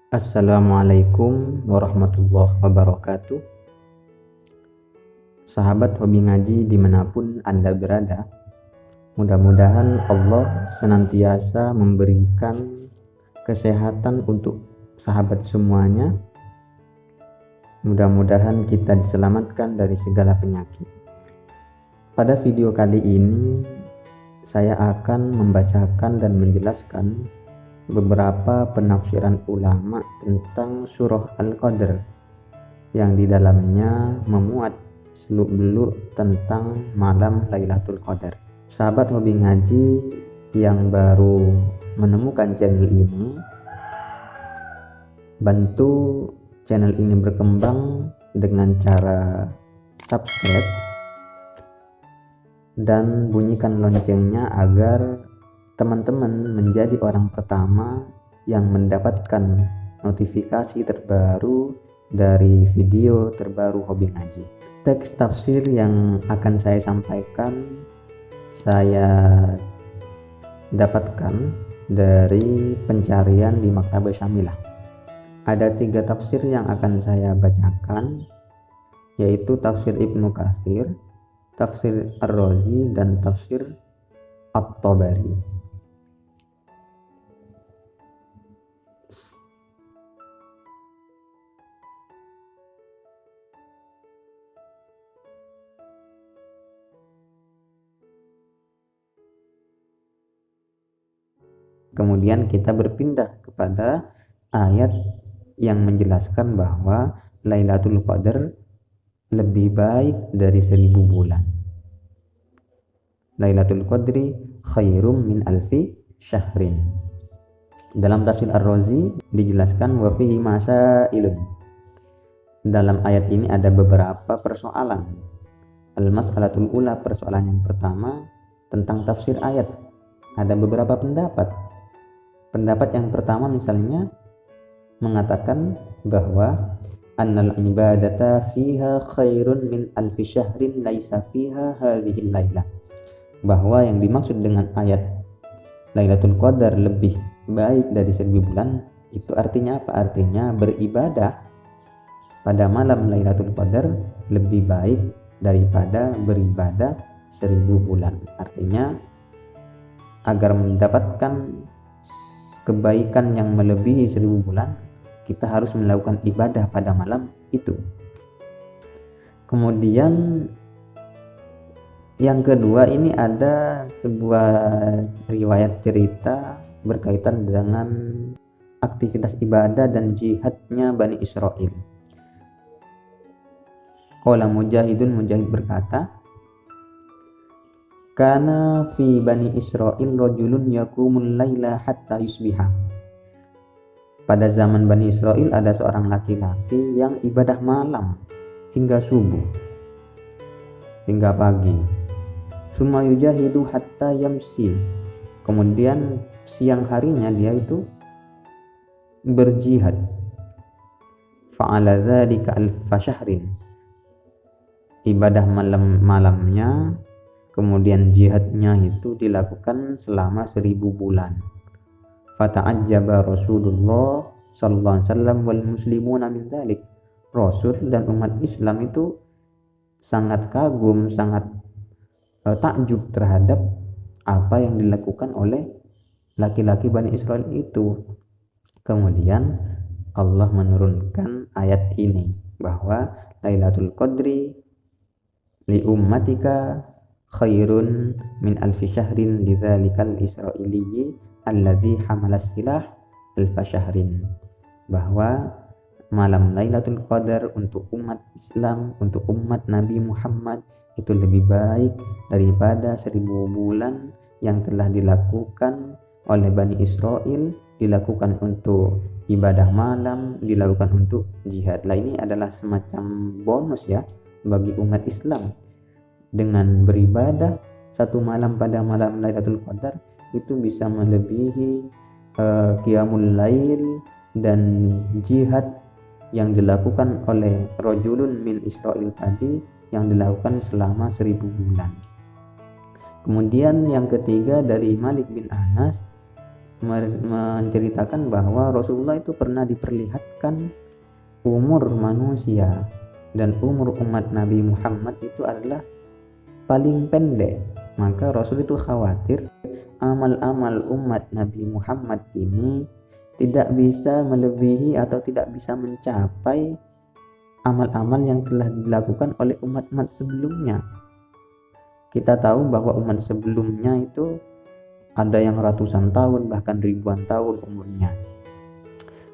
Assalamualaikum warahmatullahi wabarakatuh. Sahabat hobi ngaji dimanapun Anda berada, mudah-mudahan Allah senantiasa memberikan kesehatan untuk sahabat semuanya. Mudah-mudahan kita diselamatkan dari segala penyakit. Pada video kali ini saya akan membacakan dan menjelaskan beberapa penafsiran ulama tentang surah Al-Qadr yang di dalamnya memuat seluk-beluk tentang malam Lailatul Qadar. Sahabat hobi ngaji yang baru menemukan channel ini, bantu channel ini berkembang dengan cara subscribe dan bunyikan loncengnya agar teman-teman menjadi orang pertama yang mendapatkan notifikasi terbaru dari video terbaru hobi ngaji. Teks tafsir yang akan saya sampaikan saya dapatkan dari pencarian di Maktabah Syamilah. Ada 3 tafsir yang akan saya bacakan, yaitu tafsir Ibnu Katsir, tafsir Ar-Razi, dan tafsir At-Tabari. Kemudian kita berpindah kepada ayat yang menjelaskan bahwa Lailatul Qadar lebih baik dari 1000 bulan. Lailatul Qadri khairum min alfi syahrin. Dalam tafsir Ar-Razi dijelaskan wa fihi masailun. Dalam ayat ini ada beberapa persoalan. Al-mas'alatul ula, persoalan yang pertama tentang tafsir ayat. Ada beberapa pendapat. Pendapat yang pertama misalnya mengatakan bahwa annal ibadata fiha khairun min alfi syahrin laisa fiha hadhil lailah. Bahwa yang dimaksud dengan ayat Lailatul Qadar lebih baik dari 1000 bulan itu artinya apa? Artinya beribadah pada malam Lailatul Qadar lebih baik daripada beribadah 1000 bulan. Artinya agar mendapatkan kebaikan yang melebihi 1000 bulan, kita harus melakukan ibadah pada malam itu. Kemudian yang kedua, ini ada sebuah riwayat cerita berkaitan dengan aktivitas ibadah dan jihadnya Bani Israel. Qala Mujahid berkata, kana fi Bani Israel rajulun yaqumul laila hatta yusbiha. Pada zaman Bani Israel ada seorang laki-laki yang ibadah malam hingga subuh, hingga pagi. Summa yujahidu hatta yamsi. Kemudian siang harinya dia itu berjihad. Fa'ala dzalika alfa syahrin. Ibadah malamnya kemudian jihadnya itu dilakukan selama 1000 bulan. Fata'ajjaba Rasulullah sallallahu alaihi wasallam wal muslimuna min dzalik. Rasul dan umat Islam itu sangat kagum, sangat takjub terhadap apa yang dilakukan oleh laki-laki Bani Israel itu. Kemudian Allah menurunkan ayat ini bahwa Lailatul Qadri li ummatika khairun min alfi syahrin lidzalikal israiliyyi alladzi hamalas silah alfa syahrin. Bahwa malam Lailatul Qadar untuk umat Islam, untuk umat Nabi Muhammad itu lebih baik daripada 1000 bulan yang telah dilakukan oleh Bani Israel, dilakukan untuk ibadah malam, dilakukan untuk jihad. Lah ini adalah semacam bonus ya bagi umat Islam. Dengan beribadah satu malam pada malam Lailatul Qadar itu bisa melebihi qiyamul lail dan jihad yang dilakukan oleh rajulun min Israel tadi, yang dilakukan selama 1000 bulan. Kemudian yang ketiga dari Malik bin Anas, menceritakan bahwa Rasulullah itu pernah diperlihatkan umur manusia dan umur umat Nabi Muhammad itu adalah paling pendek. Maka Rasul itu khawatir amal-amal umat Nabi Muhammad ini tidak bisa melebihi atau tidak bisa mencapai amal-amal yang telah dilakukan oleh umat-umat sebelumnya. Kita tahu bahwa umat sebelumnya itu ada yang ratusan tahun bahkan ribuan tahun umurnya.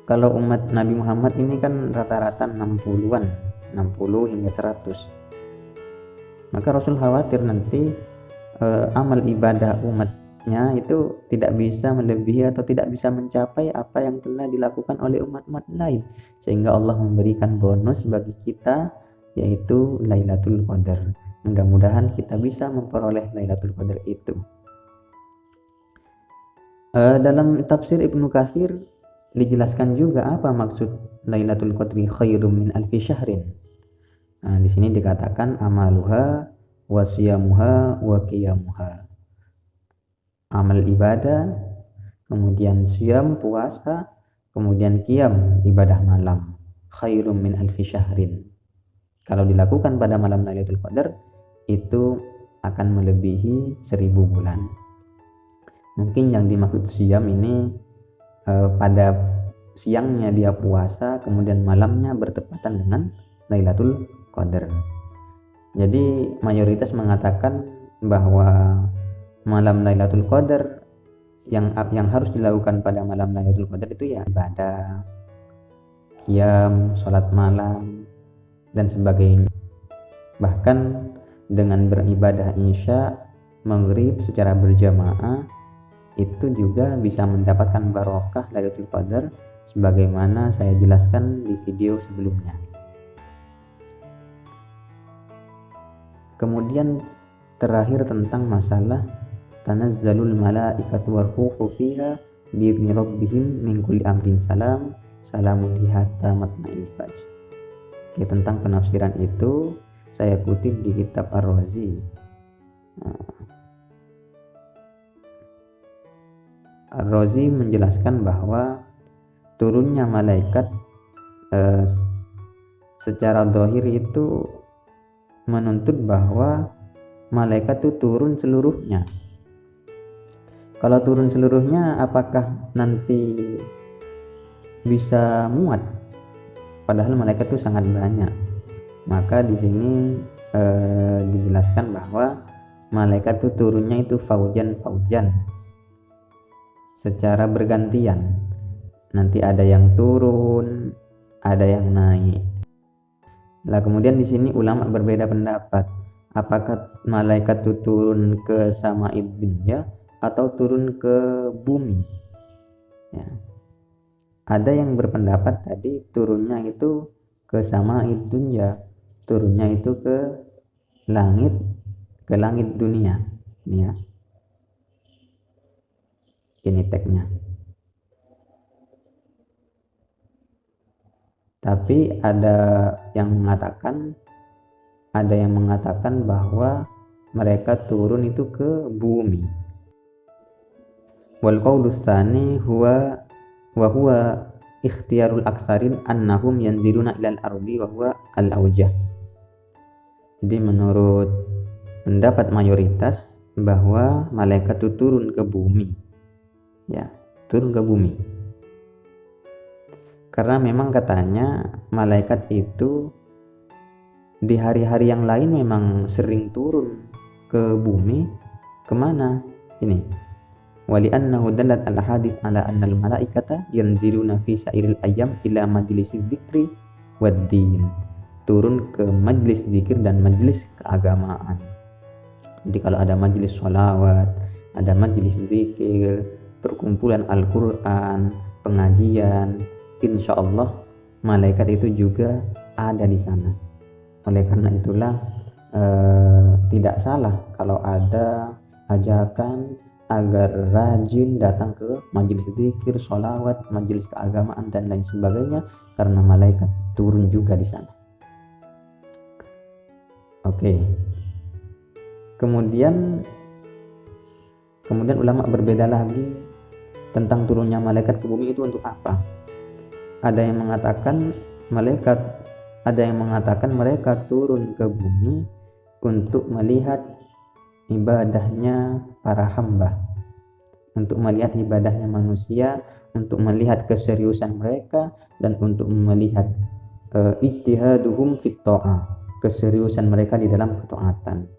Kalau umat Nabi Muhammad ini kan rata-rata 60-an, 60 hingga 100. Maka Rasul khawatir nanti amal ibadah umatnya itu tidak bisa melebihi atau tidak bisa mencapai apa yang telah dilakukan oleh umat-umat lain, sehingga Allah memberikan bonus bagi kita, yaitu Lailatul Qadar. Mudah-mudahan kita bisa memperoleh Lailatul Qadar itu. Dalam tafsir Ibnu Katsir dijelaskan juga apa maksud Lailatul Qadri khairum min alfi syahrin. Nah, di sini dikatakan amaluha wa siyamuha wa qiyamuha. Amal ibadah, kemudian siyam puasa, kemudian qiyam ibadah malam. Khairum min alfi syahrin. Kalau dilakukan pada malam Lailatul Qadar itu akan melebihi 1000 bulan. Mungkin yang dimaksud siyam ini pada siangnya dia puasa, kemudian malamnya bertepatan dengan Lailatul Qadar. Jadi mayoritas mengatakan bahwa malam Lailatul Qadar yang harus dilakukan pada malam Lailatul Qadar itu ya ibadah, qiyam, sholat malam dan sebagainya. Bahkan dengan beribadah isya, maghrib secara berjamaah itu juga bisa mendapatkan barokah Lailatul Qadar sebagaimana saya jelaskan di video sebelumnya. Kemudian terakhir tentang masalah tanazzalul malaikatu warruhu fiha bi'izni rabbihim min kulli amrin salam salamun hiya hatta matla'il fajr. Oke, tentang penafsiran itu saya kutip di kitab Ar-Razi. Ar-Razi menjelaskan bahwa turunnya malaikat secara zahir itu menuntut bahwa malaikat itu turun seluruhnya. Kalau turun seluruhnya, apakah nanti bisa muat? Padahal malaikat itu sangat banyak. Maka di sini dijelaskan bahwa malaikat itu turunnya itu faujan, secara bergantian. Nanti ada yang turun, ada yang naik. Lah kemudian di sini ulama berbeda pendapat. Apakah malaikat itu turun ke sama'id dunya atau turun ke bumi? Ya. Ada yang berpendapat tadi turunnya itu ke sama'id dunya, turunnya itu ke langit dunia. Ini ya. Ini tagnya. Tapi ada yang mengatakan bahwa mereka turun itu ke bumi. Wal qaulus tsani huwa ikhtiyarul aksarin annahum yanziluna ilal ardi wa huwa al-aujah. Jadi menurut pendapat mayoritas bahwa malaikat itu turun ke bumi. Ya, turun ke bumi. Karena memang katanya malaikat itu di hari-hari yang lain memang sering turun ke bumi. Kemana? Ini. Wali annahu dallat al hadis ala annal malaikata yanziluna fi sairil ayyam ila majlisid dzikri wad din. Turun ke majlis zikir dan majlis keagamaan. Jadi kalau ada majlis sholawat, ada majlis zikir, perkumpulan Al-Quran, pengajian, insya Allah malaikat itu juga ada di sana. Oleh karena itulah tidak salah kalau ada ajakan agar rajin datang ke majelis zikir, sholawat, majelis keagamaan dan lain sebagainya, karena malaikat turun juga di sana. Oke. Kemudian ulama berbeda lagi tentang turunnya malaikat ke bumi itu untuk apa? Ada yang mengatakan mereka turun ke bumi untuk melihat ibadahnya para hamba, untuk melihat ibadahnya manusia, untuk melihat keseriusan mereka, dan untuk melihat ijtihaduhum fit ta'ah, keseriusan mereka di dalam ketaatan.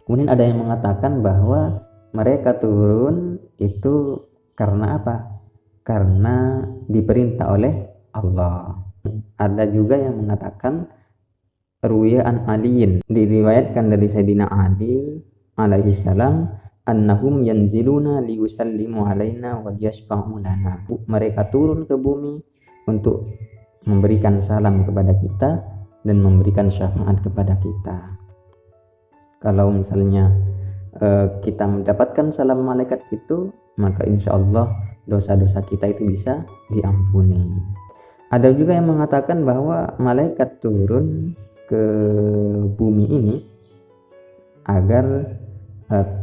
Kemudian ada yang mengatakan bahwa mereka turun itu karena apa? Karena diperintah oleh Allah. Ada juga yang mengatakan ruwiya an aliyin, diriwayatkan dari Sayyidina Ali alaihi salam, annahum yanziluna liyusallimu alaina wa yashfa'u lana. Mereka turun ke bumi untuk memberikan salam kepada kita dan memberikan syafaat kepada kita. Kalau misalnya kita mendapatkan salam malaikat itu, maka insya Allah dosa-dosa kita itu bisa diampuni. Ada juga yang mengatakan bahwa malaikat turun ke bumi ini agar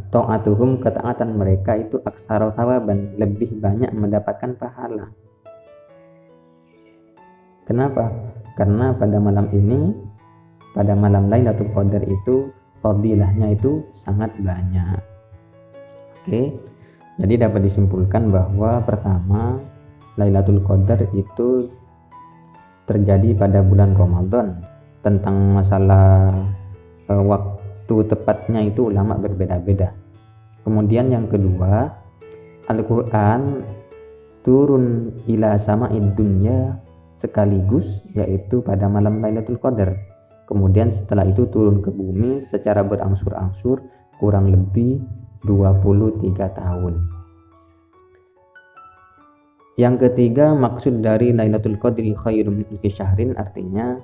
ta'atuhum, ketaatan mereka itu aksara thawaban, lebih banyak mendapatkan pahala. Kenapa? Karena pada malam ini, pada malam Lailatul Qadar itu fadilahnya itu sangat banyak. Oke, jadi dapat disimpulkan bahwa pertama, Lailatul Qadar itu terjadi pada bulan Ramadan. Tentang masalah waktu tepatnya itu ulama berbeda-beda. Kemudian yang kedua, Al-Quran turun ila sama'id dunya sekaligus, yaitu pada malam Lailatul Qadar. Kemudian setelah itu turun ke bumi secara berangsur-angsur kurang lebih 23 tahun. Yang ketiga, maksud dari Lailatul Qadri khairum min alfi syahrin, artinya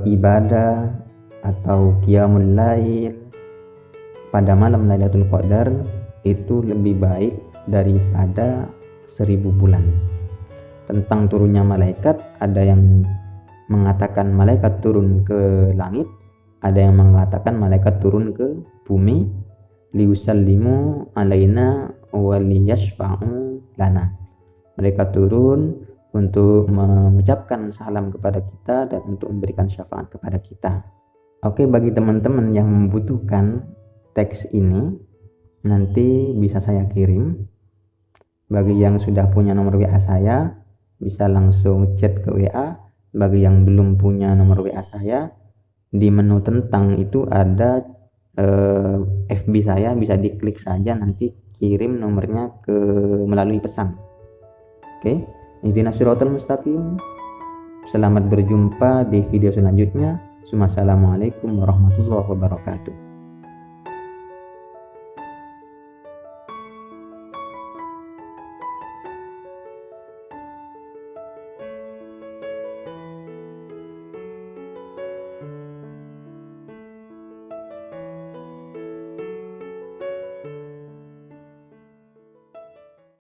ibadah atau qiyamul lail pada malam Lailatul Qadar itu lebih baik daripada 1000 bulan. Tentang turunnya malaikat, ada yang mengatakan malaikat turun ke langit, ada yang mengatakan malaikat turun ke bumi, liyusallimu alaina wa liyashfa'u lana. Mereka turun untuk mengucapkan salam kepada kita dan untuk memberikan syafaat kepada kita. Oke, bagi teman-teman yang membutuhkan teks ini, nanti bisa saya kirim. Bagi yang sudah punya nomor WA saya, bisa langsung chat ke WA. Bagi yang belum punya nomor WA saya, di menu tentang itu ada FB saya, bisa diklik saja, nanti kirim nomornya melalui pesan. Oke, ihdinas siratal mustaqim. Selamat berjumpa di video selanjutnya. Assalamualaikum warahmatullahi wabarakatuh.